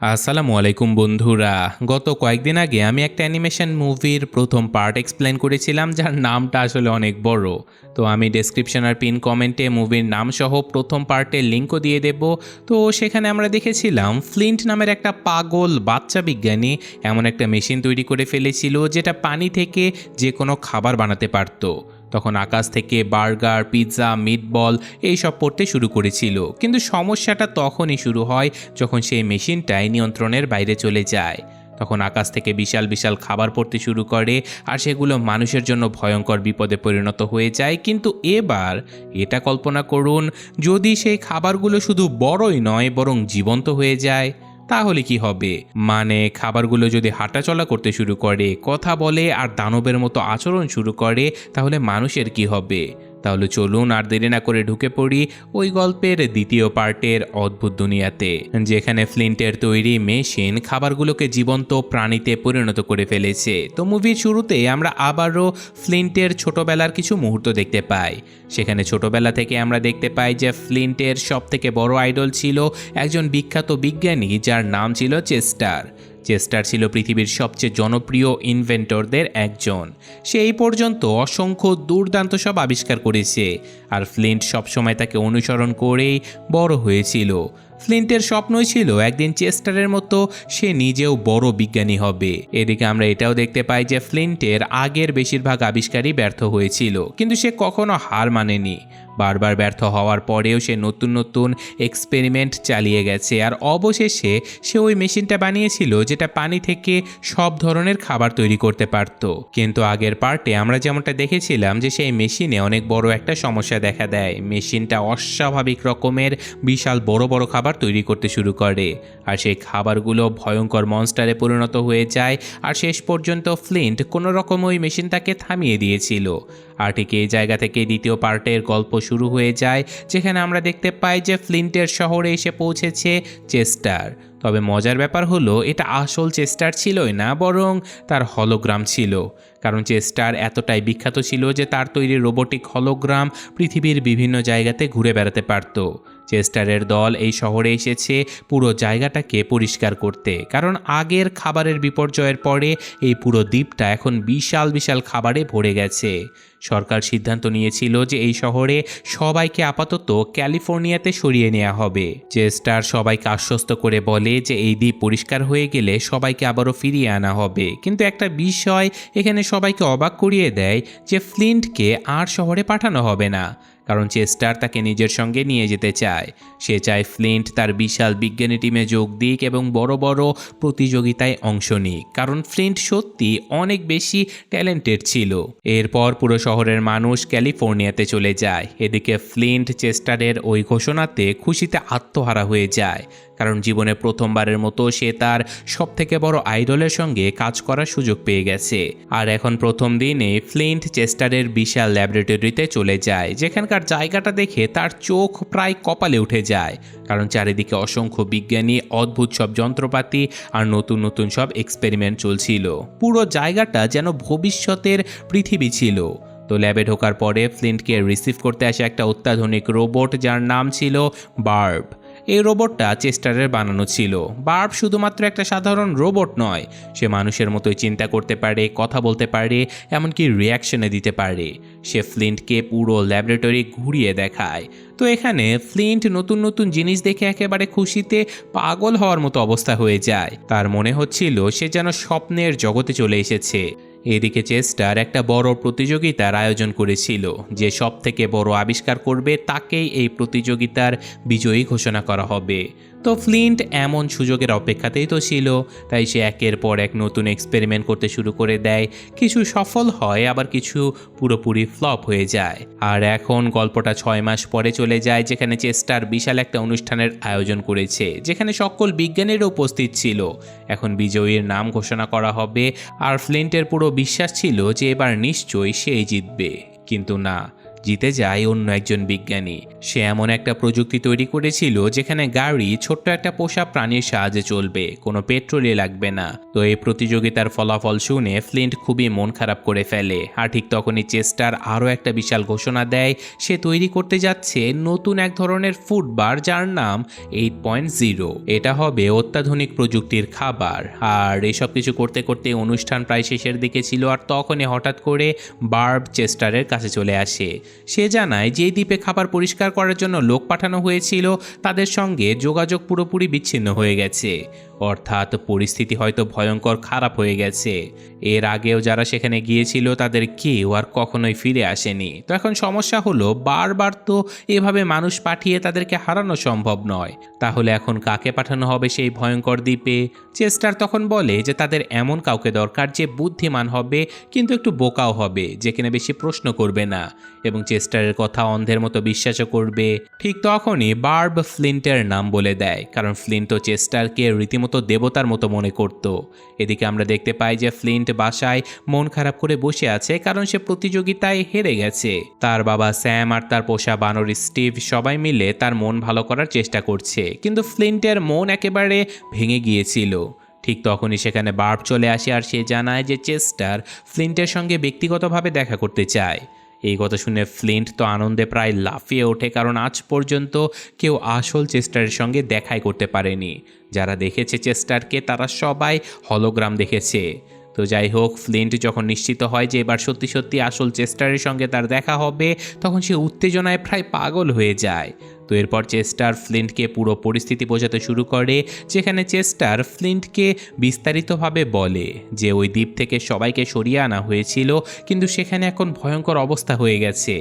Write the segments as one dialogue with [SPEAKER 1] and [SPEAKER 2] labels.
[SPEAKER 1] আসসালামু আলাইকুম বন্ধুরা। গত কয়েকদিন আগে আমি একটা অ্যানিমেশন মুভির প্রথম পার্ট এক্সপ্লেন করেছিলাম, যার নামটা আসলে অনেক বড়। তো আমি ডেসক্রিপশন আর পিন কমেন্টে মুভির নাম সহ প্রথম পার্টের লিঙ্কও দিয়ে দেব। তো সেখানে আমরা দেখেছিলাম ফ্লিন্ট নামের একটা পাগল বাচ্চা বিজ্ঞানী এমন একটা মেশিন তৈরি করে ফেলেছিল যেটা পানি থেকে যে কোনো খাবার বানাতে পারতো। তখন আকাশ থেকে বার্গার, পিৎজা, মিটবল এইসব পড়তে শুরু করেছিল। কিন্তু সমস্যাটা তখনই শুরু হয় যখন সেই মেশিনটাই নিয়ন্ত্রণের বাইরে চলে যায়। তখন আকাশ থেকে বিশাল বিশাল খাবার পড়তে শুরু করে, আর সেগুলো মানুষের জন্য ভয়ঙ্কর বিপদে পরিণত হয়ে যায়। কিন্তু এবার এটা কল্পনা করুন, যদি সেই খাবারগুলো শুধু বড়ই নয় বরং জীবন্ত হয়ে যায়, তাহলে কি হবে? মানে খাবারগুলো যদি হাঁটাচলা করতে শুরু করে, কথা বলে আর দানবের মতো আচরণ শুরু করে, তাহলে মানুষের কি হবে? তাহলে চলুন আর দেরি না করে ঢুকে পড়ি ওই গল্পের দ্বিতীয় পার্টের অদ্ভুত দুনিয়াতে, যেখানে ফ্লিন্টের তৈরি মেশিন খাবারগুলোকে জীবন্ত প্রাণীতে পরিণত করে ফেলেছে। তো মুভির শুরুতে আমরা আবারও ফ্লিন্টের ছোটবেলার কিছু মুহূর্ত দেখতে পাই। সেখানে ছোটবেলা থেকে আমরা দেখতে পাই যে ফ্লিন্টের সবথেকে বড় আইডল ছিল একজন বিখ্যাত বিজ্ঞানী যার নাম ছিল চেস্টার। চেস্টার ছিল পৃথিবীর সবচেয়ে জনপ্রিয় ইনভেন্টরদের একজন। সে এই পর্যন্ত অসংখ্য দুর্দান্ত সব আবিষ্কার করেছে, আর ফ্লিন্ট সবসময় তাকে অনুসরণ করেই বড় হয়েছিল। ফ্লিন্টের স্বপ্নই ছিল একদিন চেস্টারের মতো সে নিজেও বড় বিজ্ঞানী হবে। এদিকে আমরা এটাও দেখতে পাই যে ফ্লিন্টের আগের বেশিরভাগ আবিষ্কারই ব্যর্থ হয়েছিল, কিন্তু সে কখনো হার মানেনি। বারবার ব্যর্থ হওয়ার পরেও সে নতুন নতুন এক্সপেরিমেন্ট চালিয়ে গেছে, আর অবশেষে সে ওই মেশিনটা বানিয়েছিল যেটা পানি থেকে সব ধরনের খাবার তৈরি করতে পারত। কিন্তু আগের পার্টে আমরা যেমনটা দেখেছিলাম যে সেই মেশিনে অনেক বড় একটা সমস্যা দেখা দেয়। মেশিনটা অস্বাভাবিক রকমের বিশাল বড় বড় খাবার তৈরি করতে শুরু করে, আর সেই খাবারগুলো ভয়ঙ্কর মনস্টারে পরিণত হয়ে যায়। আর শেষ পর্যন্ত ফ্লিন্ট কোনো রকম ওই মেশিনটাকে থামিয়ে দিয়েছিল। আর ঠিক এই জায়গা থেকে দ্বিতীয় পার্টের গল্প শুরু হয়ে যায়, যেখানে আমরা দেখতে পাই যে ফ্লিন্টের শহরে এসে পৌঁছেছে চেস্টার। তবে মজার ব্যাপার হলো, এটা আসল চেস্টার ছিলই না, বরং তার হলোগ্রাম ছিল। কারণ চেস্টার এতটাই বিখ্যাত ছিল যে তার তৈরি রোবোটিক হলোগ্রাম পৃথিবীর বিভিন্ন জায়গাতে ঘুরে বেড়াতে পারত। চেস্টারের দল এই শহরে এসেছে পুরো জায়গাটাকে পরিষ্কার করতে, কারণ আগের খাবারের বিপর্যয়ের পরে এই পুরো দ্বীপটা এখন বিশাল বিশাল খাবারে ভরে গেছে। সরকার সিদ্ধান্ত নিয়েছিল যে এই শহরে সবাইকে আপাতত ক্যালিফোর্নিয়াতে সরিয়ে নেওয়া হবে। চেস্টার সবাইকে আশ্বস্ত করে বলে যে এই দ্বীপ পরিষ্কার হয়ে গেলে সবাইকে আবারও ফিরিয়ে আনা হবে। কিন্তু একটা বিষয় এখানে সবাইকে অবাক করিয়ে দেয়, যে ফ্লিন্টকে আর শহরে পাঠানো হবে না, কারণ চেস্টার তাকে নিজের সঙ্গে নিয়ে যেতে চায়। সে চায় ফ্লিন্ট তার বিশাল বিজ্ঞানী টিমে যোগ দিক এবং বড় বড় প্রতিযোগিতায় অংশ নিক, কারণ ফ্লিন্ট সত্যি অনেক বেশি ট্যালেন্টেড ছিল। এরপর পুরো শহরের মানুষ ক্যালিফোর্নিয়াতে চলে যায়। এদিকে ফ্লিন্ট চেস্টারের ওই ঘোষণাতে খুশিতে আত্মহারা হয়ে যায়, কারণ জীবনে প্রথমবারের মতো সে তার সবথেকে বড় আইডলের সঙ্গে কাজ করার সুযোগ পেয়ে গেছে। আর এখন প্রথম দিনে ফ্লিন্ট চেস্টারের বিশাল ল্যাবরেটরিতে চলে যায়, যেখানকার জায়গাটা দেখে তার চোখ প্রায় কপালে উঠে যায়, কারণ চারিদিকে অসংখ্য বিজ্ঞানী, অদ্ভুত সব যন্ত্রপাতি আর নতুন নতুন সব এক্সপেরিমেন্ট চলছিল। পুরো জায়গাটা যেন ভবিষ্যতের পৃথিবী ছিল। তো ল্যাবে ঢোকার পরে ফ্লিন্টকে রিসিভ করতে আসে একটা অত্যাধুনিক রোবট যার নাম ছিল বার্ব। এই রোবটটা চেস্টারের বানানো ছিল। বার্ব শুধুমাত্র একটা সাধারণ রোবট নয়, সে মানুষের মতোই চিন্তা করতে পারে, কথা বলতে পারে, এমনকি রিয়াকশনে দিতে পারে। সে ফ্লিন্টকে পুরো ল্যাবরেটরি ঘুরিয়ে দেখায়। তো এখানে ফ্লিন্ট নতুন নতুন জিনিস দেখে একেবারে খুশিতে পাগল হওয়ার মতো অবস্থা হয়ে যায়। তার মনে হচ্ছিল সে যেন স্বপ্নের জগতে চলে এসেছে। এদিকে চেস্টার একটা বড় প্রতিযোগিতার আয়োজন করেছিল, যে সব থেকে বড় আবিষ্কার করবে তাকেই এই প্রতিযোগিতার বিজয়ী ঘোষণা করা হবে। তো ফ্লিন্ট এমন সুযোগের অপেক্ষাতেই তো ছিল, তাই সে একের পর এক নতুন এক্সপেরিমেন্ট করতে শুরু করে দেয়। কিছু সফল হয়, আবার কিছু পুরোপুরি ফ্লপ হয়ে যায়। আর এখন গল্পটা 6 মাস পরে চলে যায়, যেখানে চেস্টার বিশাল একটা অনুষ্ঠানের আয়োজন করেছে, যেখানে সকল বিজ্ঞানীরা উপস্থিত ছিল। এখন বিজয়ীর নাম ঘোষণা করা হবে, আর ফ্লিন্টের পুরো বিশ্বাস ছিল যে এবার নিশ্চয়ই সেই জিতবে। কিন্তু না, জিতে যায় অন্য একজন বিজ্ঞানী। সে এমন একটা প্রযুক্তি তৈরি করেছিল যেখানে গাড়ি ছোট্ট একটা পোষা প্রাণীর সাহায্যে চলবে, কোনো পেট্রোলই লাগবে না। তো এই প্রতিযোগিতার ফলাফল শুনে ফ্লিন্ট খুবই মন খারাপ করে ফেলে। আর ঠিক তখনই চেস্টার আরও একটা বিশাল ঘোষণা দেয়, সে তৈরি করতে যাচ্ছে নতুন এক ধরনের ফুড বার যার নাম 8.0। এটা হবে অত্যাধুনিক প্রযুক্তির খাবার। আর এসব কিছু করতে করতে অনুষ্ঠান প্রায় শেষের দিকে ছিল, আর তখনই হঠাৎ করে বার্ব চেস্টারের কাছে চলে আসে। সে জানায় যে দ্বীপে খাবার পরিষ্কার করার জন্য লোক পাঠানো হয়েছিল তাদের সঙ্গে যোগাযোগ পুরোপুরি বিচ্ছিন্ন হয়ে গেছে, অর্থাৎ পরিস্থিতি হয়তো ভয়ঙ্কর খারাপ হয়ে গেছে। এর আগেও যারা সেখানে গিয়েছিল তাদের কেউ আর কখনোই ফিরে আসেনি। তো এখন সমস্যা হলো, বারবার তো এভাবে মানুষ পাঠিয়ে তাদেরকে হারানো সম্ভব নয়, তাহলে এখন কাকে পাঠানো হবে সেই ভয়ঙ্কর দ্বীপে? চেস্টার তখন বলে যে তাদের এমন কাউকে দরকার যে বুদ্ধিমান হবে কিন্তু একটু বোকাও হবে, যে কিনা বেশি প্রশ্ন করবে না এবং চেস্টারের কথা অন্ধের মতো বিশ্বাসও করবে। ঠিক তখনই বার্ব ফ্লিন্টের নাম বলে দেয়, কারণ ফ্লিন্ট ও চেস্টারকে রীতিমতো দেবতার মতো মনে করত। এদিকে আমরা দেখতে পাই যে ফ্লিন্ট বাসায় মন খারাপ করে বসে আছে, কারণ সে প্রতিযোগিতায় হেরে গেছে। তার বাবা স্যাম আর তার পোষা বানর স্টিভ সবাই মিলে তার মন ভালো করার চেষ্টা করছে, কিন্তু ফ্লিন্টের মন একেবারে ভেঙে গিয়েছিল। ঠিক তখনই সেখানে বার্ব চলে আসে আর সে জানায় যে চেস্টার ফ্লিন্টের সঙ্গে ব্যক্তিগতভাবে দেখা করতে চায়। এই কথা শুনে ফ্লিন্ট তো আনন্দে প্রায় লাফিয়ে ওঠে, কারণ আজ পর্যন্ত কেউ আসল চেস্টারের সঙ্গে দেখাই করতে পারেনি। যারা দেখেছে চেস্টারকে তারা সবাই হলোগ্রাম দেখেছে। তো যাই হোক, ফ্লিন্ট যখন নিশ্চিত হয় যে এবার সত্যি সত্যি আসল চেস্টারের সঙ্গে তার দেখা হবে, তখন সে উত্তেজনায় প্রায় পাগল হয়ে যায়। তো এরপর চেস্টার ফ্লিন্টকে পুরো পরিস্থিতি বোঝাতে শুরু করে, যেখানে চেস্টার ফ্লিন্টকে বিস্তারিতভাবে বলে যে ওই দ্বীপ থেকে সবাইকে সরিয়ে আনা হয়েছিল, কিন্তু সেখানে এখন ভয়ঙ্কর অবস্থা হয়ে গেছে,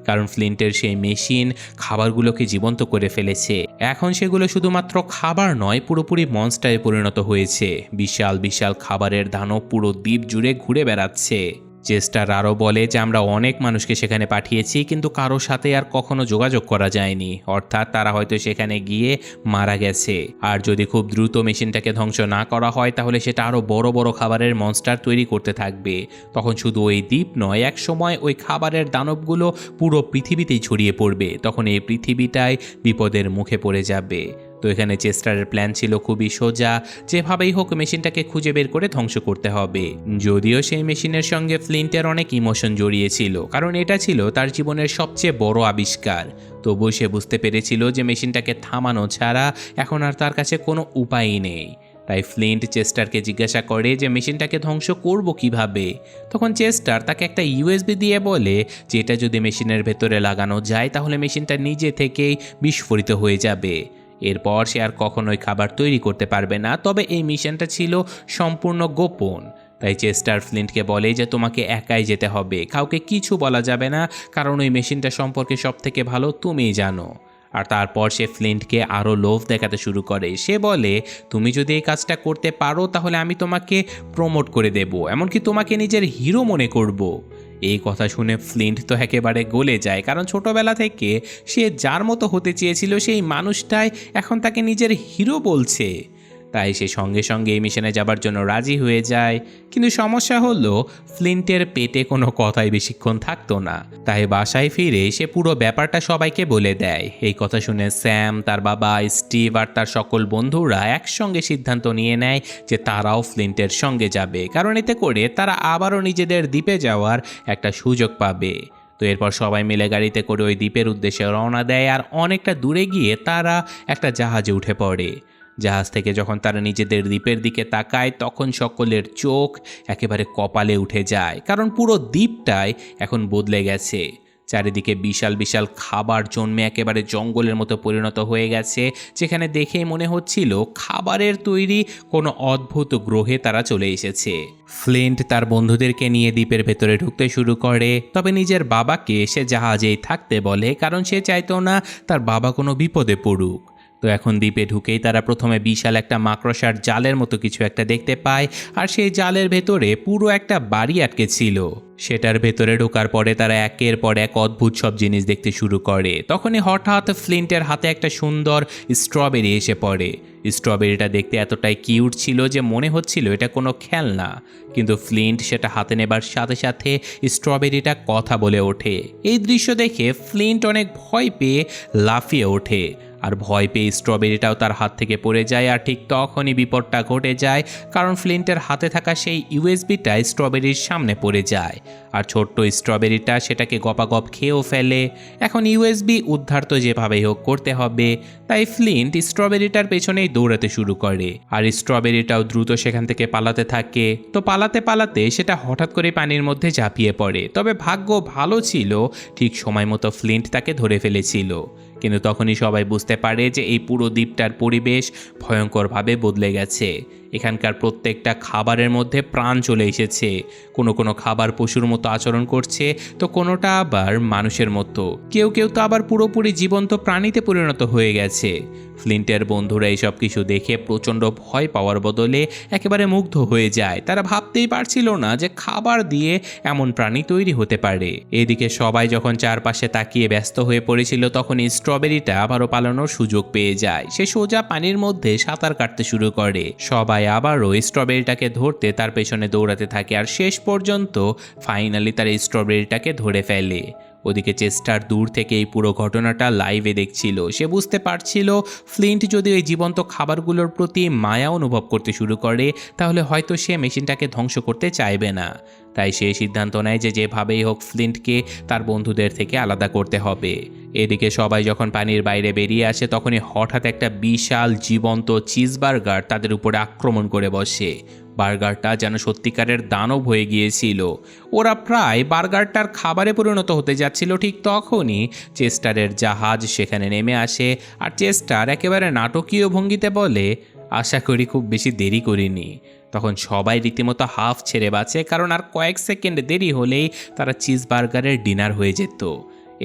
[SPEAKER 1] কারণ ফ্লিন্টের সেই মেশিন খাবারগুলোকে জীবন্ত করে ফেলেছে। এখন সেগুলো শুধুমাত্র খাবার নয়, পুরোপুরি মনস্টারে পরিণত হয়েছে। বিশাল বিশাল খাবারের দানব পুরো দ্বীপ জুড়ে ঘুরে বেড়াচ্ছে। চেস্টার আরও বলে যে আমরা অনেক মানুষকে সেখানে পাঠিয়েছি, কিন্তু কারো সাথে আর কখনো যোগাযোগ করা যায়নি, অর্থাৎ তারা হয়তো সেখানে গিয়ে মারা গেছে। আর যদি খুব দ্রুত মেশিনটাকে ধ্বংস না করা হয় তাহলে সেটা আরও বড় বড় খাবারের মনস্টার তৈরি করতে থাকবে। তখন শুধু ওই দ্বীপ নয়, এক সময় ওই খাবারের দানবগুলো পুরো পৃথিবীতেই ছড়িয়ে পড়বে। তখন এই পৃথিবীটাই বিপদের মুখে পড়ে যাবে। তো এখানে চেস্টারের প্ল্যান ছিল খুবই সোজা, যেভাবেই হোক মেশিনটাকে খুঁজে বের করে ধ্বংস করতে হবে। যদিও সেই মেশিনের সঙ্গে ফ্লিন্টের অনেক ইমোশন জড়িয়েছিল, কারণ এটা ছিল তার জীবনের সবচেয়ে বড় আবিষ্কার। তবুও সে বুঝতে পেরেছিল যে মেশিনটাকে থামানো ছাড়া এখন আর তার কাছে কোনো উপায়ই নেই। তাই ফ্লিন্ট চেস্টারকে জিজ্ঞাসা করে যে মেশিনটাকে ধ্বংস করব কিভাবে। তখন চেস্টার তাকে একটা ইউএসবি দিয়ে বলে যে এটা যদি মেশিনের ভেতরে লাগানো যায় তাহলে মেশিনটা নিজে থেকেই বিস্ফোরিত হয়ে যাবে। এরপর সে আর কখনোই খাবার তৈরি করতে পারবে না। তবে এই মিশনটা ছিল সম্পূর্ণ গোপন। তাই চেস্টার ফ্লিন্টকে বলে যে তোমাকে একাই যেতে হবে, কাউকে কিছু বলা যাবে না, কারণ ওই মেশিনটা সম্পর্কে সবথেকে ভালো তুমিই জানো। আর তারপর সে ফ্লিন্টকে আরও লোভ দেখাতে শুরু করে। সে বলে তুমি যদি এই কাজটা করতে পারো তাহলে আমি তোমাকে প্রমোট করে দেব, এমনকি তোমাকে নিজের হিরো মনে করব। এই কথা শুনে ফ্লিন্ট তো একেবারে গলে যায়, কারণ ছোটবেলা থেকে সে যার মতো হতে চেয়েছিল সেই মানুষটাই এখন তাকে নিজের হিরো বলছে। তাই সে সঙ্গে সঙ্গে এই মিশনে যাবার জন্য রাজি হয়ে যায়। কিন্তু সমস্যা হলো ফ্লিন্টের পেটে কোনো কথাই বেশিক্ষণ থাকতো না। তাই বাসায় ফিরে সে পুরো ব্যাপারটা সবাইকে বলে দেয়। এই কথা শুনে স্যাম, তার বাবা, স্টিভ আর তার সকল বন্ধুরা একসঙ্গে সিদ্ধান্ত নিয়ে নেয় যে তারাও ফ্লিন্টের সঙ্গে যাবে, কারণ এতে করে তারা আবারও নিজেদের দ্বীপে যাওয়ার একটা সুযোগ পাবে। তো এরপর সবাই মিলে গাড়িতে করে ওই দ্বীপের উদ্দেশ্যে রওনা দেয়, আর অনেকটা দূরে গিয়ে তারা একটা জাহাজে উঠে পড়ে। জাহাজ থেকে যখন তারা নিজেদের দ্বীপের দিকে তাকায় তখন সকলের চোখ একেবারে কপালে উঠে যায়, কারণ পুরো দ্বীপটাই এখন বদলে গেছে। চারিদিকে বিশাল বিশাল খাবার জন্মে একেবারে জঙ্গলের মতো পরিণত হয়ে গেছে, যেখানে দেখেই মনে হচ্ছিল খাবারের তৈরি কোনো অদ্ভুত গ্রহে তারা চলে এসেছে। ফ্লিন্ট তার বন্ধুদেরকে নিয়ে দ্বীপের ভেতরে ঢুকতে শুরু করে, তবে নিজের বাবাকে সে জাহাজেই থাকতে বলে, কারণ সে চাইতো না তার বাবা কোনো বিপদে পড়ুক। তো এখন দ্বীপে ঢুকেই তারা প্রথমে বিশাল একটা মাকড়সার জালের মতো কিছু একটা দেখতে পায়, আর সেই জালের ভেতরে পুরো একটা বাড়ি আটকে ছিল। সেটার ভেতরে ঢোকার পরে তারা একের পর এক অদ্ভুত সব জিনিস দেখতে শুরু করে। তখনই হঠাৎ ফ্লিন্টের হাতে একটা সুন্দর স্ট্রবেরি এসে পড়ে। স্ট্রবেরিটা দেখতে এতটাই কিউট ছিল যে মনে হচ্ছিল এটা কোনো খেলনা, কিন্তু ফ্লিন্ট সেটা হাতে নেবার সাথে সাথে স্ট্রবেরিটা কথা বলে ওঠে। এই দৃশ্য দেখে ফ্লিন্ট অনেক ভয় পেয়ে লাফিয়ে ওঠে, আর ভয় পেয়ে স্ট্রবেরিটাও তার হাত থেকে পড়ে যায়। আর ঠিক তখনই বিপদটা ঘটে যায়, কারণ ফ্লিন্টের হাতে থাকা সেই ইউএসবিটা স্ট্রবেরির সামনে পড়ে যায়, আর ছোট্ট স্ট্রবেরিটা সেটাকে গপাগপ খেয়েও ফেলে। এখন ইউএসবি উদ্ধার তো যেভাবেই হোক করতে হবে, তাই ফ্লিন্ট স্ট্রবেরিটার পেছনেই দৌড়াতে শুরু করে, আর স্ট্রবেরিটাও দ্রুত সেখান থেকে পালাতে থাকে। তো পালাতে পালাতে সেটা হঠাৎ করে পানির মধ্যে ঝাঁপিয়ে পড়ে। তবে ভাগ্য ভালো ছিল, ঠিক সময় মতো ফ্লিন্ট তাকে ধরে ফেলেছিল। কিন্তু তখনই সবাই বুঝতে পারে যে এই পুরো দ্বীপটার পরিবেশ ভয়ঙ্করভাবে বদলে গেছে। এখানকার প্রত্যেকটা খাবারের মধ্যে প্রাণ চলে এসেছে। কোনো কোনো খাবার পশুর মতো আচরণ করছে, তো কোনোটা আবার মানুষের মতো। কেউ কেউ তো আবার পুরোপুরি জীবন্ত প্রাণীতে পরিণত হয়ে গেছে। ফ্লিন্টের বন্ধুরা এইসব কিছু দেখে প্রচণ্ড ভয় পাওয়ার বদলে একেবারে মুগ্ধ হয়ে যায়। তারা ভাবতেই পারছিল না যে খাবার দিয়ে এমন প্রাণী তৈরি হতে পারে। এদিকে সবাই যখন চারপাশে তাকিয়ে ব্যস্ত হয়ে পড়েছিল, তখন স্ট্রবেরিটা আবারও পালানোর সুযোগ পেয়ে যায়। সে সোজা পানির মধ্যে সাঁতার কাটতে শুরু করে। সবাই আবারও স্ট্রবেরিটাকে ধরতে তার পেছনে দৌড়াতে থাকে, আর শেষ পর্যন্ত ফাইনালি তার স্ট্রবেরিটাকে ধরে ফেলে। ওদিকে চেস্টার দূর থেকে এই পুরো ঘটনাটা লাইভে দেখছিল। সে বুঝতে পারছিল ফ্লিন্ট যদি ওই জীবন্ত খাবারগুলোর প্রতি মায়া অনুভব করতে শুরু করে, তাহলে হয়তো সে মেশিনটাকে ধ্বংস করতে চাইবে না। তাই সে সিদ্ধান্ত নেয় যে যেভাবেই হোক ফ্লিন্টকে তার বন্ধুদের থেকে আলাদা করতে হবে। এদিকে সবাই যখন পানির বাইরে বেরিয়ে আসে, তখনই হঠাৎ একটা বিশাল জীবন্ত চিজবার্গার তাদের উপরে আক্রমণ করে বসে। বার্গারটা যেন সত্যিকারের দানব হয়ে গিয়েছিল। ওরা প্রায় বার্গারটার খাবারে পরিণত হতে যাচ্ছিল। ঠিক তখনই চেস্টারের জাহাজ সেখানে নেমে আসে, আর চেস্টার একেবারে নাটকীয় ভঙ্গিতে বলে, আশা করি খুব বেশি দেরি করিনি। তখন সবাই রীতিমতো হাফ ছেড়ে বাঁচে, কারণ আর কয়েক সেকেন্ড দেরি হলেই তারা চিজবার্গারের ডিনার হয়ে যেত।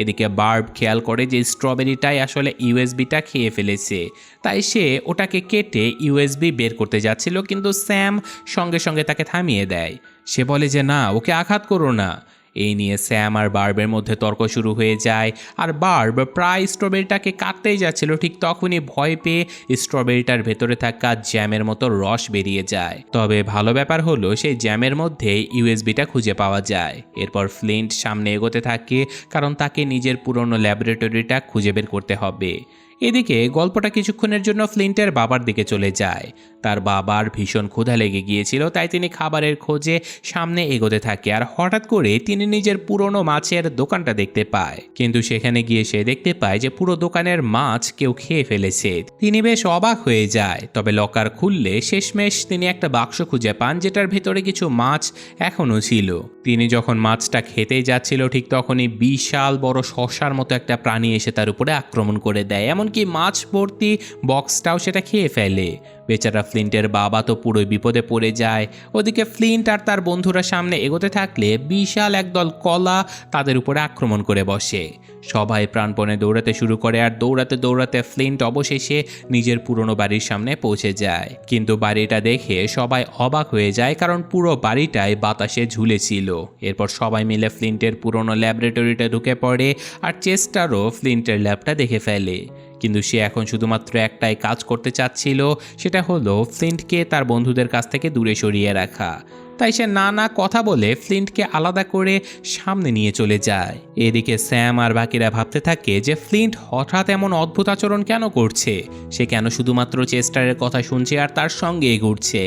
[SPEAKER 1] এদিকে বার্ব খেয়াল করে যে স্ট্রবেরিটাই আসলে ইউএসবিটা খেয়ে ফেলেছে, তাই সে ওটাকে কেটে ইউএসবি বের করতে যাচ্ছিল, কিন্তু স্যাম সঙ্গে সঙ্গে তাকে থামিয়ে দেয়। সে বলে যে না, ওকে আঘাত করো না। এই নিয়ে স্যাম আর বার্বের মধ্যে তর্ক শুরু হয়ে যায়, আর বার্ব প্রায় স্ট্রবেরিটাকে কাটতেই যাচ্ছিল। ঠিক তখনই ভয় পেয়ে স্ট্রবেরিটার ভেতরে থাকা জ্যামের মতো রস বেরিয়ে যায়। তবে ভালো ব্যাপার হলো সেই জ্যামের মধ্যে ইউএসবিটা খুঁজে পাওয়া যায়। এরপর ফ্লিন্ট সামনে এগোতে থাকে, কারণ তাকে নিজের পুরনো ল্যাবরেটরিটা খুঁজে বের করতে হবে। এদিকে গল্পটা কিছুক্ষণের জন্য ফ্লিন্টের বাবার দিকে চলে যায়। তার বাবার ভীষণ ক্ষুধা লেগে গিয়েছিল, তাই তিনি খাবারের খোঁজে সামনে এগোতে থাকে, আর হঠাৎ করে তিনি নিজের পুরনো মাছের দোকানটা দেখতে পায়। কিন্তু সেখানে গিয়ে সে দেখতে পায় যে পুরো দোকানের মাছ কেউ খেয়ে ফেলেছে। তিনি বেশ অবাক হয়ে যায়। তবে লকার খুললে শেষমেশ তিনি একটা বাক্স খুঁজে পান, যেটার ভেতরে কিছু মাছ এখনও ছিল। তিনি যখন মাছটা খেতেই যাচ্ছিল, ঠিক তখনই বিশাল বড় শসার মতো একটা প্রাণী এসে তার উপরে আক্রমণ করে দেয়। এমনকি মাছ ভর্তি বক্সটাও সেটা খেয়ে ফেলে। বেচারা ফ্লিন্টের বাবা তো পুরোই বিপদে পড়ে যায়। ওদিকে ফ্লিন্ট আর তার বন্ধুরা সামনে এগোতে থাকলে বিশাল একদল কলা তাদের উপরে আক্রমণ করে বসে। সবাই প্রাণপণে দৌড়াতে শুরু করে, আর দৌড়াতে দৌড়াতে ফ্লিন্ট অবশেষে নিজের পুরনো বাড়ির সামনে পৌঁছে যায়। কিন্তু বাড়িটা দেখে সবাই অবাক হয়ে যায়, কারণ পুরো বাড়িটাই বাতাসে ঝুলেছিল। এরপর সবাই মিলে ফ্লিন্টের পুরনো ল্যাবরেটরিতে ঢুকে পড়ে, আর চেস্টারও ফ্লিন্টের ল্যাবটা দেখে ফেলে। কিন্তু সে এখন শুধুমাত্র একটাই কাজ করতে চাচ্ছিল, সেটা হলো ফ্লিন্টকে তার বন্ধুদের কাছ থেকে দূরে সরিয়ে রাখা। তাই সে নানা কথা বলে ফ্লিন্টকে আলাদা করে সামনে নিয়ে চলে যায়। এদিকে স্যাম আর বাকিরা ভাবতে থাকে যে ফ্লিন্ট হঠাৎ এমন অদ্ভুত আচরণ কেন করছে, সে কেন শুধুমাত্র চেস্টারের কথা শুনছে আর তার সঙ্গে ঘুরছে।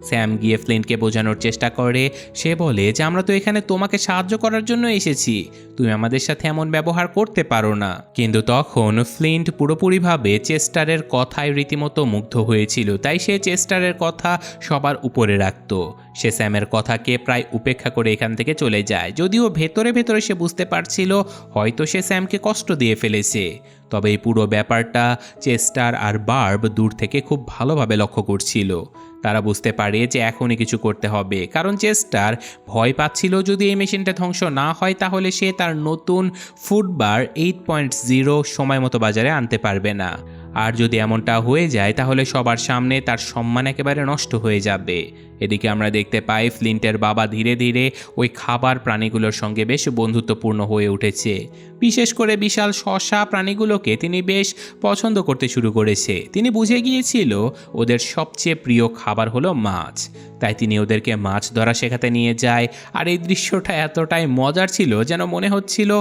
[SPEAKER 1] স্যাম গিয়ে ফ্লিন্টকে বোঝানোর চেষ্টা করে। সে বলে যে আমরা তো এখানে তোমাকে সাহায্য করার জন্য এসেছি, তুমি আমাদের সাথে এমন ব্যবহার করতে পারো না। কিন্তু তখন ফ্লিন্ট পুরোপুরিভাবে চেস্টারের কথায় রীতিমতো মুগ্ধ হয়েছিল, তাই সে চেস্টারের কথা সবার উপরে রাখত। সে স্যামের কথাকে প্রায় উপেক্ষা করে এখান থেকে চলে যায়, যদিও ভেতরে ভেতরে সে বুঝতে পারছিল হয়তো সে স্যামকে কষ্ট দিয়ে ফেলেছে। তবে এই পুরো ব্যাপারটা চেস্টার আর বার্ব দূর থেকে খুব ভালোভাবে লক্ষ্য করছিল। তারা বুঝতে পারে যে এখনই কিছু করতে হবে, কারণ চেস্টার ভয় পাচ্ছিল যদি এই মেশিনটা ধ্বংস না হয়, তাহলে সে তার নতুন ফুডবার 8.0 সময় মতো বাজারে আনতে পারবে না। আর যদি এমনটা হয়ে যায় তাহলে সবার সামনে তার সম্মান একেবারে নষ্ট হয়ে যাবে। এদিকে আমরা দেখতে পাই ফ্লিন্টের বাবা ধীরে ধীরে ওই খাবার প্রাণীগুলোর সঙ্গে বেশ বন্ধুত্বপূর্ণ হয়ে উঠেছে। বিশেষ করে বিশাল শসা প্রাণীগুলোকে তিনি বেশ পছন্দ করতে শুরু করেছে। তিনি বুঝে গিয়েছিল ওদের সবচেয়ে প্রিয় খাবার হলো মাছ, তাই তিনি ওদেরকে মাছ ধরা শেখাতে নিয়ে যায়। আর এই দৃশ্যটা এতটাই মজার ছিল যেন মনে হচ্ছিল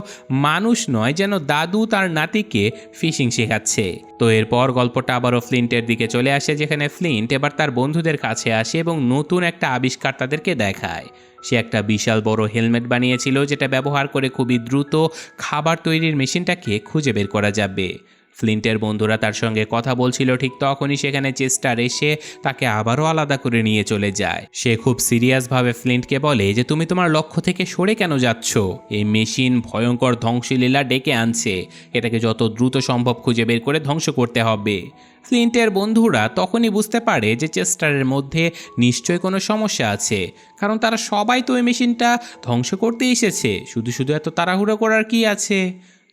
[SPEAKER 1] মানুষ নয়, যেন দাদু তার নাতিকে ফিশিং শেখাচ্ছে। তো এরপর গল্পটা আবারও ফ্লিন্টের দিকে চলে আসে, যেখানে ফ্লিন্ট এবার তার বন্ধুদের কাছে আসে এবং নতুন একটা আবিষ্কার তাদেরকে দেখায়। সে একটা বিশাল বড় হেলমেট বানিয়েছিল, যেটা ব্যবহার করে খুবই দ্রুত খাবার তৈরির মেশিনটাকে খুঁজে বের করা যাবে। ফ্লিন্টের বন্ধুরা তার সঙ্গে কথা বলছিল, ঠিক তখনই সেখানে চেস্টার এসে তাকে আবারও আলাদা করে নিয়ে চলে যায়। সে খুব সিরিয়াসভাবে ফ্লিন্টকে বলে যে তুমি তোমার লক্ষ্য থেকে সরে কেন যাচ্ছ? এই মেশিন ভয়ঙ্কর ধ্বংসলীলা ডেকে আনছে, এটাকে যত দ্রুত সম্ভব খুঁজে বের করে ধ্বংস করতে হবে। ফ্লিন্টের বন্ধুরা তখনই বুঝতে পারে যে চেস্টারের মধ্যে নিশ্চয়ই কোনো সমস্যা আছে, কারণ তারা সবাই তো এই মেশিনটা ধ্বংস করতে এসেছে, শুধু শুধু এত তাড়াহুড়ো করার কি আছে।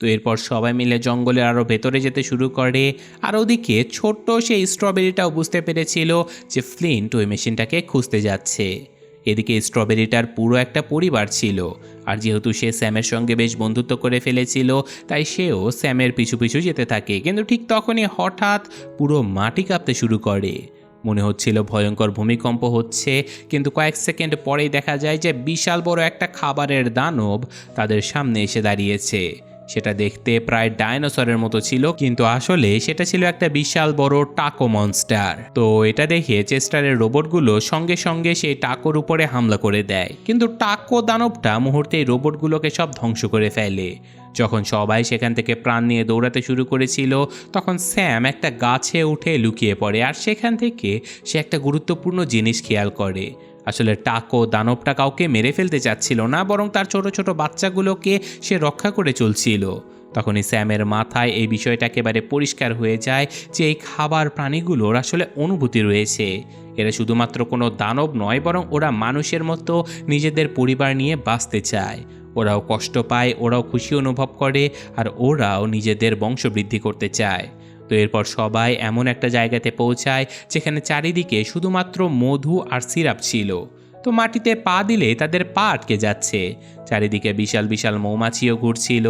[SPEAKER 1] তো এরপর সবাই মিলে জঙ্গলের আরও ভেতরে যেতে শুরু করে। আর ওদিকে ছোট্ট সেই স্ট্রবেরিটাও বুঝতে পেরেছিল যে ফ্লিন্ট ওই মেশিনটাকে খুঁজতে যাচ্ছে। এদিকে স্ট্রবেরিটার পুরো একটা পরিবার ছিল, আর যেহেতু সে স্যামের সঙ্গে বেশ বন্ধুত্ব করে ফেলেছিল, তাই সেও স্যামের পিছু পিছু যেতে থাকে। কিন্তু ঠিক তখনই হঠাৎ পুরো মাটি কাঁপতে শুরু করে। মনে হচ্ছিল ভয়ঙ্কর ভূমিকম্প হচ্ছে, কিন্তু কয়েক সেকেন্ড পরেই দেখা যায় যে বিশাল বড় একটা খাবারের দানব তাদের সামনে এসে দাঁড়িয়েছে। সেটা দেখতে প্রায় ডাইনোসরের মতো ছিল, কিন্তু আসলে সেটা ছিল একটা বিশাল বড় টাকো মনস্টার। তো এটা দেখে চেস্টারের রোবটগুলো সঙ্গে সঙ্গে সেই টাকোর উপরে হামলা করে দেয়, কিন্তু টাকো দানবটা মুহূর্তেই রোবটগুলোকে সব ধ্বংস করে ফেলে। যখন সবাই সেখান থেকে প্রাণ নিয়ে দৌড়াতে শুরু করেছিল, তখন স্যাম একটা গাছে উঠে লুকিয়ে পড়ে, আর সেখান থেকে সে একটা গুরুত্বপূর্ণ জিনিস খেয়াল করে। আসলে টাকো দানবটা কাউকে মেরে ফেলতে চাচ্ছিল না, বরং তার ছোট ছোট বাচ্চাগুলোকে সে রক্ষা করে চলছিল। তখনই স্যামের মাথায় এই বিষয়টা একেবারে পরিষ্কার হয়ে যায় যে এই খাবার প্রাণীগুলোর আসলে অনুভূতি রয়েছে। এরা শুধুমাত্র কোনো দানব নয়, বরং ওরা মানুষের মতো নিজেদের পরিবার নিয়ে বাঁচতে চায়। ওরাও কষ্ট পায়, ওরাও খুশি অনুভব করে, আর ওরাও নিজেদের বংশবৃদ্ধি করতে চায়। তো এরপর সবাই এমন একটা জায়গাতে পৌঁছায় যেখানে চারিদিকে শুধুমাত্র মধু আর সিরাপ ছিল। তো মাটিতে পা দিলে তাদের পা আটকে যাচ্ছে। চারিদিকে বিশাল বিশাল মৌমাছিও ঘুরছিল।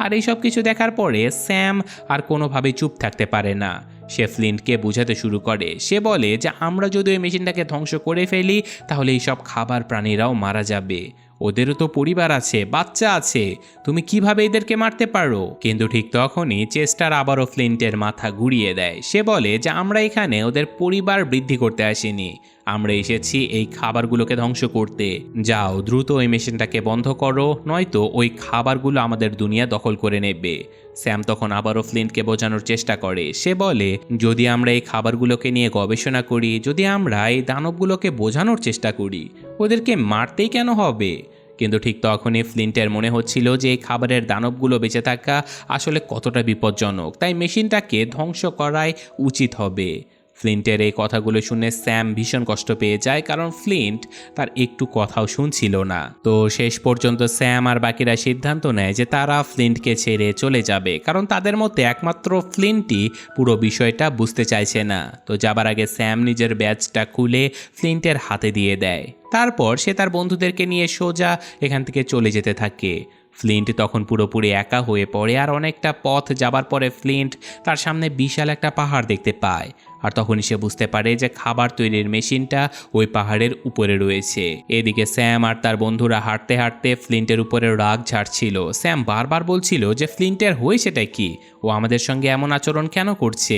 [SPEAKER 1] আর এইসব কিছু দেখার পরে স্যাম আর কোনোভাবেই চুপ থাকতে পারে না। সে ফ্লিন্টকে বোঝাতে শুরু করে। সে বলে যে আমরা যদি ওই মেশিনটাকে ধ্বংস করে ফেলি, তাহলে এইসব খাবার প্রাণীরাও মারা যাবে। ওদেরও তো পরিবার আছে, বাচ্চা আছে, তুমি কিভাবে এদেরকে মারতে পারো? কিন্তু ঠিক তখনই চেস্টার আবারও ফ্লিন্টের মাথা ঘুরিয়ে দেয়। সে বলে যে আমরা এখানে ওদের পরিবার বৃদ্ধি করতে আসিনি, আমরা এসেছি এই খাবারগুলোকে ধ্বংস করতে। যাও দ্রুত ওই মেশিনটাকে বন্ধ করো, নয়তো ওই খাবারগুলো আমাদের দুনিয়া দখল করে নেবে। স্যাম তখন আবারও ফ্লিন্টকে বোঝানোর চেষ্টা করে। সে বলে যদি আমরা এই খাবারগুলোকে নিয়ে গবেষণা করি, যদি আমরা এই দানবগুলোকে বোঝানোর চেষ্টা করি, ওদেরকে মারতেই কেন হবে? কিন্তু ঠিক তখনই ফ্লিন্টের মনে হচ্ছিল যে এই খাবারের দানবগুলো বেঁচে থাকা আসলে কতটা বিপজ্জনক, তাই মেশিনটাকে ধ্বংস করাই উচিত হবে। ফ্লিন্টের এই কথাগুলো শুনে স্যাম ভীষণ কষ্ট পেয়ে যায়, কারণ ফ্লিন্ট তার একটু কথাও শুনছিল না। তো শেষ পর্যন্ত স্যাম আর বাকিরা সিদ্ধান্ত নেয় যে তারা ফ্লিন্টকে ছেড়ে চলে যাবে, কারণ তাদের মধ্যে একমাত্র ফ্লিন্টই পুরো বিষয়টা বুঝতে চাইছে না। তো যাবার আগে স্যাম নিজের ব্যাজটা খুলে ফ্লিন্টের হাতে দিয়ে দেয়। তারপর সে তার বন্ধুদেরকে নিয়ে সোজা এখান থেকে চলে যেতে থাকে। ফ্লিন্ট তখন পুরোপুরি একা হয়ে পড়ে, আর অনেকটা পথ যাবার পরে ফ্লিন্ট তার সামনে বিশাল একটা পাহাড় দেখতে পায়। আর তখনই সে বুঝতে পারে যে খাবার তৈরির মেশিনটা ওই পাহাড়ের উপরে রয়েছে। এদিকে স্যাম আর তার বন্ধুরা হাঁটতে হাঁটতে ফ্লিন্টের উপরে রাগ ঝাড়ছিল। স্যাম বারবার বলছিল যে ফ্লিন্টের হয়েছেটা কি, ও আমাদের সঙ্গে এমন আচরণ কেন করছে।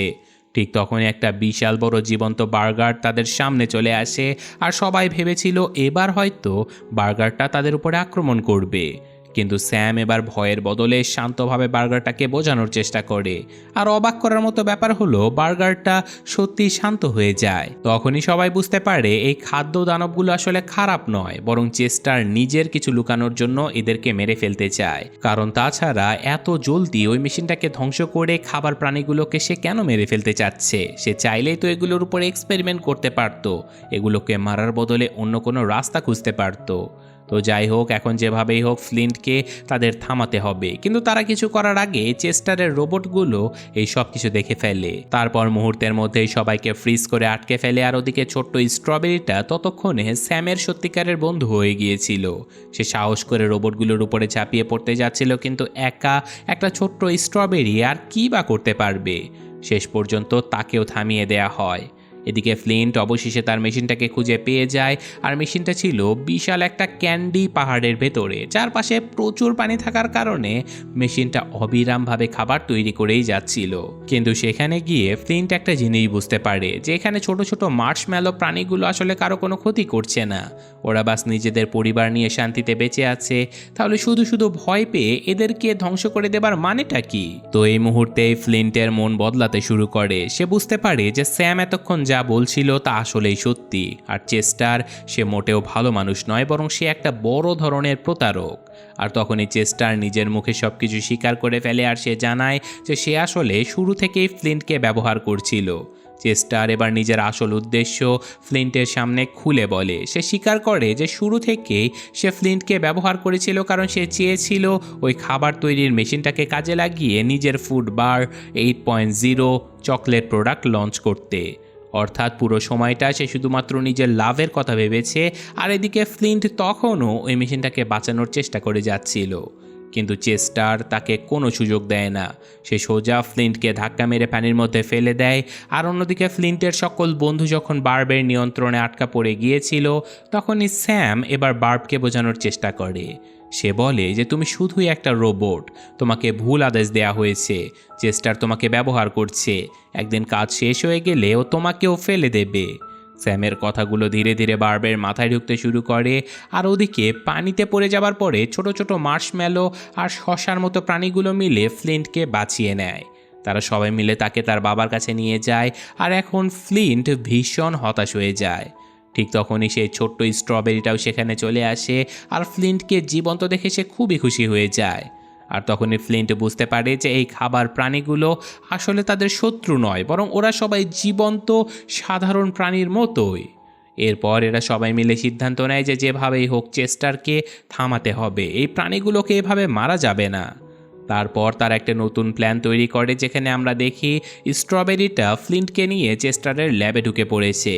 [SPEAKER 1] ঠিক তখনই একটা বিশাল বড় জীবন্ত বার্গার তাদের সামনে চলে আসে, আর সবাই ভেবেছিল এবার হয়তো বার্গারটা তাদের উপরে আক্রমণ করবে। কিন্তু স্যাম এবার ভয়ের বদলে শান্তভাবে বার্গারটাকে বোঝানোর চেষ্টা করে। আর অবাক করার মতো ব্যাপার হলো বার্গারটা সত্যি শান্ত হয়ে যায়। তখনই সবাই বুঝতে পারে এই খাদ্য দানবগুলো আসলে খারাপ নয়, বরং চেস্টার নিজের কিছু লুকানোর জন্য এদেরকে মেরে ফেলতে চায়। কারণ তাছাড়া এত জলদি ওই মেশিনটাকে ধ্বংস করে খাবার প্রাণীগুলোকে সে কেন মেরে ফেলতে চাচ্ছে? সে চাইলেই তো এগুলোর উপরে এক্সপেরিমেন্ট করতে পারতো, এগুলোকে মারার বদলে অন্য কোনো রাস্তা খুঁজতে পারতো। তো যাই হোক, এখন যেভাবেই হোক ফ্লিন্টকে তাদের থামাতে হবে, কিন্তু তারা কিছু করার আগে চেস্টারের রোবটগুলো এই সব কিছু দেখে ফেলে। তারপর মুহূর্তের মধ্যেই সবাইকে ফ্রিজ করে আটকে ফেলে। আর ওদিকে ছোট্ট স্ট্রবেরিটা ততক্ষণে স্যামের সত্যিকারের বন্ধু হয়ে গিয়েছিল। সে সাহস করে রোবটগুলোর উপরে ঝাঁপিয়ে পড়তে যাচ্ছিল, কিন্তু একা একটা ছোট্ট স্ট্রবেরি আর কি বা করতে পারবে। শেষ পর্যন্ত তাকেও থামিয়ে দেয়া হয়। এদিকে ফ্লিন্ট অবশেষে তার মেশিনটাকে খুঁজে পেয়ে যায়, আর মেশিনটা ছিল বিশাল একটা ক্যান্ডি পাহাড়ের ভেতরে। চারপাশে প্রচুর পানি থাকার কারণে মেশিনটা অবিরামভাবে খাবার তৈরি করেই যাচ্ছিল। কিন্তু সেখানে গিয়ে ফ্লিন্ট একটা জিনিস বুঝতে পারে যে এখানে ছোট ছোট মার্শম্যালো প্রাণীগুলো আসলে কারো কোনো ক্ষতি করছে না। ওরা বাস নিজেদের পরিবার নিয়ে শান্তিতে বেঁচে আছে। তাহলে শুধু শুধু ভয় পেয়ে এদেরকে ধ্বংস করে দেবার মানেটা কি? তো এই মুহূর্তে ফ্লিন্টের মন বদলাতে শুরু করে। সে বুঝতে পারে যে স্যাম এতক্ষণ যা বলছিল তা আসলেই সত্যি। আর চেস্টার সে মোটেও ভালো মানুষ নয়, বরং সে একটা বড় ধরনের প্রতারক। আর তখনই চেস্টার নিজের মুখে সবকিছু স্বীকার করে ফেলে, আর সে জানায় যে সে আসলে শুরু থেকেই ফ্লিন্টকে ব্যবহার করছিল। চেস্টার এবার নিজের আসল উদ্দেশ্য ফ্লিন্টের সামনে খুলে বলে। সে স্বীকার করে যে শুরু থেকেই সে ফ্লিন্টকে ব্যবহার করেছিল, কারণ সে চেয়েছিল ওই খাবার তৈরির মেশিনটাকে কাজে লাগিয়ে নিজের ফুড বার 8.0 চকলেট প্রোডাক্ট লঞ্চ করতে। অর্থাৎ পুরো সময়টা সে শুধুমাত্র নিজের লাভের কথা ভেবেছে। আর এদিকে ফ্লিন্ট তখনও ওই মেশিনটাকে বাঁচানোর চেষ্টা করে যাচ্ছিল, কিন্তু চেস্টার তাকে কোনো সুযোগ দেয় না। সে সোজা ফ্লিন্টকে ধাক্কা মেরে পানির মধ্যে ফেলে দেয়। আর অন্যদিকে ফ্লিন্টের সকল বন্ধু যখন বার্বের নিয়ন্ত্রণে আটকা পড়ে গিয়েছিল, তখনই স্যাম এবার বার্বকে বোঝানোর চেষ্টা করে। সে বলে যে তুমি শুধুই একটা রোবট, তোমাকে ভুল আদেশ দেয়া হয়েছে। চেস্টার তোমাকে ব্যবহার করছে, একদিন কাজ শেষ হয়ে গেলে ও তোমাকেও ফেলে দেবে। স্যামের কথাগুলো ধীরে ধীরে বার্বের মাথায় ঢুকতে শুরু করে। আর ওদিকে পানিতে পড়ে যাবার পরে ছোট ছোট মার্শম্যালো আর শশার মতো প্রাণীগুলো মিলে ফ্লিন্টকে বাঁচিয়ে নেয়। তারা সবাই মিলে তাকে তার বাবার কাছে নিয়ে যায়। আর এখন ফ্লিন্ট ভীষণ হতাশ হয়ে যায়। ঠিক তখনই সেই ছোট্ট স্ট্রবেরিটাও সেখানে চলে আসে, আর ফ্লিন্টকে জীবন্ত দেখে সে খুবই খুশি হয়ে যায়। আর তখনই ফ্লিন্ট বুঝতে পারে যে এই খাবার প্রাণীগুলো আসলে তাদের শত্রু নয়, বরং ওরা সবাই জীবন্ত সাধারণ প্রাণীর মতোই। এরপর এরা সবাই মিলে সিদ্ধান্ত নেয় যে যেভাবেই হোক চেস্টারকে থামাতে হবে, এই প্রাণীগুলোকে এভাবে মারা যাবে না। তারপর তার একটা নতুন প্ল্যান তৈরি করে, যেখানে আমরা দেখি স্ট্রবেরিটা ফ্লিন্টকে নিয়ে চেস্টারের ল্যাবে ঢুকে পড়েছে।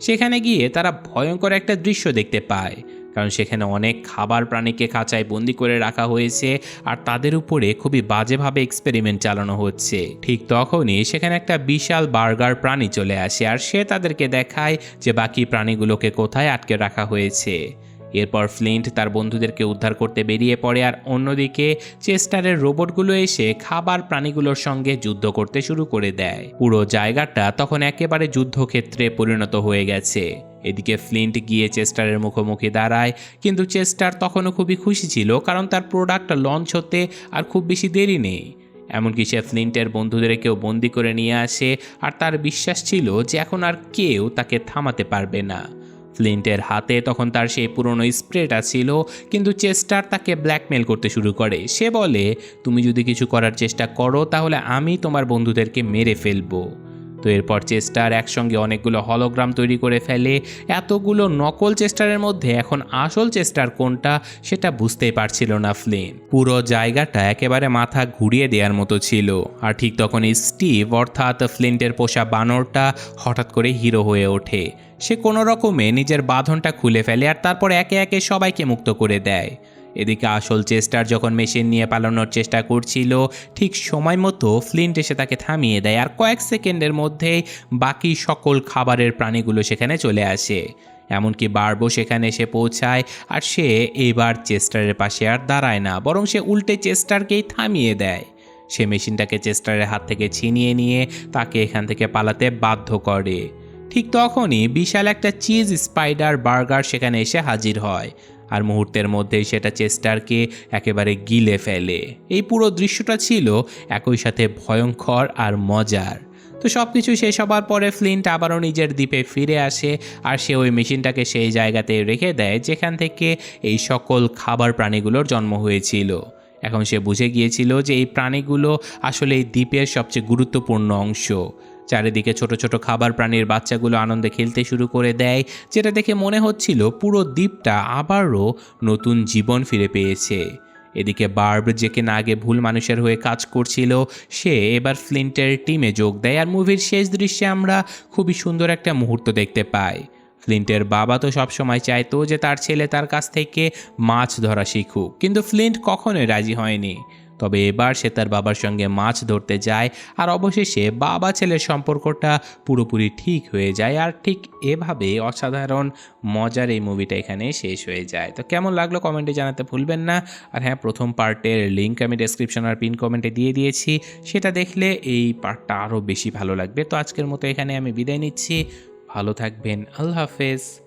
[SPEAKER 1] সেখানে গিয়ে তারা ভয়ঙ্কর একটা দৃশ্য দেখতে পায়, কারণ সেখানে অনেক খাবার প্রাণীকে খাঁচায় বন্দি করে রাখা হয়েছে, আর তাদের উপরে খুবই বাজেভাবে এক্সপেরিমেন্ট চালানো হচ্ছে। ঠিক তখনই সেখানে একটা বিশাল বার্গার প্রাণী চলে আসে, আর সে তাদেরকে দেখায় যে বাকি প্রাণীগুলোকে কোথায় আটকে রাখা হয়েছে। এরপর ফ্লিন্ট তার বন্ধুদেরকে উদ্ধার করতে বেরিয়ে পড়ে, আর অন্যদিকে চেস্টারের রোবটগুলো এসে খাবার প্রাণীগুলোর সঙ্গে যুদ্ধ করতে শুরু করে দেয়। পুরো জায়গাটা তখন একেবারে যুদ্ধক্ষেত্রে পরিণত হয়ে গেছে। এদিকে ফ্লিন্ট গিয়ে চেস্টারের মুখোমুখি দাঁড়ায়, কিন্তু চেস্টার তখনও খুবই খুশি ছিল, কারণ তার প্রোডাক্ট লঞ্চ হতে আর খুব বেশি দেরি নেই। এমনকি সে ফ্লিন্টের বন্ধুদেরকেও বন্দি করে নিয়ে আসে, আর তার বিশ্বাস ছিল যে এখন আর কেউ তাকে থামাতে পারবে না। ফ্লিন্টের হাতে তখন তার সেই পুরনো স্প্রেটা ছিল, কিন্তু চেস্টার তাকে ব্ল্যাকমেল করতে শুরু করে। সে বলে, তুমি যদি কিছু করার চেষ্টা করো তাহলে আমি তোমার বন্ধুদেরকে মেরে ফেলবো। তো এরপর চেস্টার একসঙ্গে অনেকগুলো হলোগ্রাম তৈরি করে ফেলে। এতগুলো নকল চেস্টারের মধ্যে এখন আসল চেস্টার কোনটা সেটা বুঝতেই পারছিল না ফ্লিন। পুরো জায়গাটা একেবারে মাথা ঘুরিয়ে দেওয়ার মতো ছিল। আর ঠিক তখনই স্টিভ অর্থাৎ ফ্লিন্টের পোষা বানরটা হঠাৎ করে হিরো হয়ে ওঠে। সে কোনো রকমে নিজের বাঁধনটা খুলে ফেলে, আর তারপর একে একে সবাইকে মুক্ত করে দেয়। এদিকে আসল চেস্টার যখন মেশিন নিয়ে পালানোর চেষ্টা করছিল, ঠিক সময় মতো ফ্লিন্ট এসে তাকে থামিয়ে দেয়, আর কয়েক সেকেন্ডের মধ্যেই বাকি সকল খাবারের প্রাণীগুলো সেখানে চলে আসে। এমনকি বার্বও সেখানে এসে পৌঁছায়, আর সে এবার চেস্টারের পাশে আর দাঁড়ায় না, বরং সে উল্টে চেস্টারকেই থামিয়ে দেয়। সে মেশিনটাকে চেস্টারের হাত থেকে ছিনিয়ে নিয়ে তাকে এখান থেকে পালাতে বাধ্য করে। ঠিক তখনই বিশাল একটা চিজ স্পাইডার বার্গার সেখানে এসে হাজির হয়, আর মুহূর্তের মধ্যেই সেটা চেস্টারকে একেবারে গিলে ফেলে। এই পুরো দৃশ্যটা ছিল একই সাথে ভয়ঙ্কর আর মজার। তো সব কিছু শেষ হবার পরে ফ্লিন্ট আবারও নিজের দ্বীপে ফিরে আসে, আর সে ওই মেশিনটাকে সেই জায়গাতে রেখে দেয় যেখান থেকে এই সকল খাবার প্রাণীগুলোর জন্ম হয়েছিল। এখন সে বুঝে গিয়েছিল যে এই প্রাণীগুলো আসলে এই দ্বীপের সবচেয়ে গুরুত্বপূর্ণ অংশ, চারিদিকে ছোট ছোট খাবার প্রাণীর বাচ্চাগুলো আনন্দে খেলতে শুরু করে দেয়, যেটা দেখে মনে হচ্ছিল পুরো দ্বীপটা আবারও নতুন জীবন ফিরে পেয়েছে। এদিকে বার্ব, যে কিনা আগে ভুল মানুষের হয়ে কাজ করছিল, সে এবার ফ্লিন্টের টিমে যোগ দেয়। আর মুভির শেষ দৃশ্যে আমরা খুবই সুন্দর একটা মুহূর্ত দেখতে পাই। ফ্লিন্টের বাবা তো সবসময় চাইতো যে তার ছেলে তার কাছ থেকে মাছ ধরা শিখুক, কিন্তু ফ্লিন্ট কখনোই রাজি হয়নি। তবে এবার সে তার বাবার সঙ্গে মাছ ধরতে যায়, আর অবশেষে বাবা ছেলের সম্পর্কটা পুরোপুরি ঠিক হয়ে যায়। আর ঠিক এভাবে অসাধারণ মজার এই মুভিটা এখানে শেষ হয়ে যায়। তো কেমন লাগলো কমেন্টে জানাতে ভুলবেন না। আর হ্যাঁ, প্রথম পার্টের লিঙ্ক আমি ডেসক্রিপশন আর পিন কমেন্টে দিয়ে দিয়েছি, সেটা দেখলে এই পার্টটা আরও বেশি ভালো লাগবে। তো আজকের মতো এখানে আমি বিদায় নিচ্ছি। ভালো থাকবেন। আল্লাহ হাফেজ।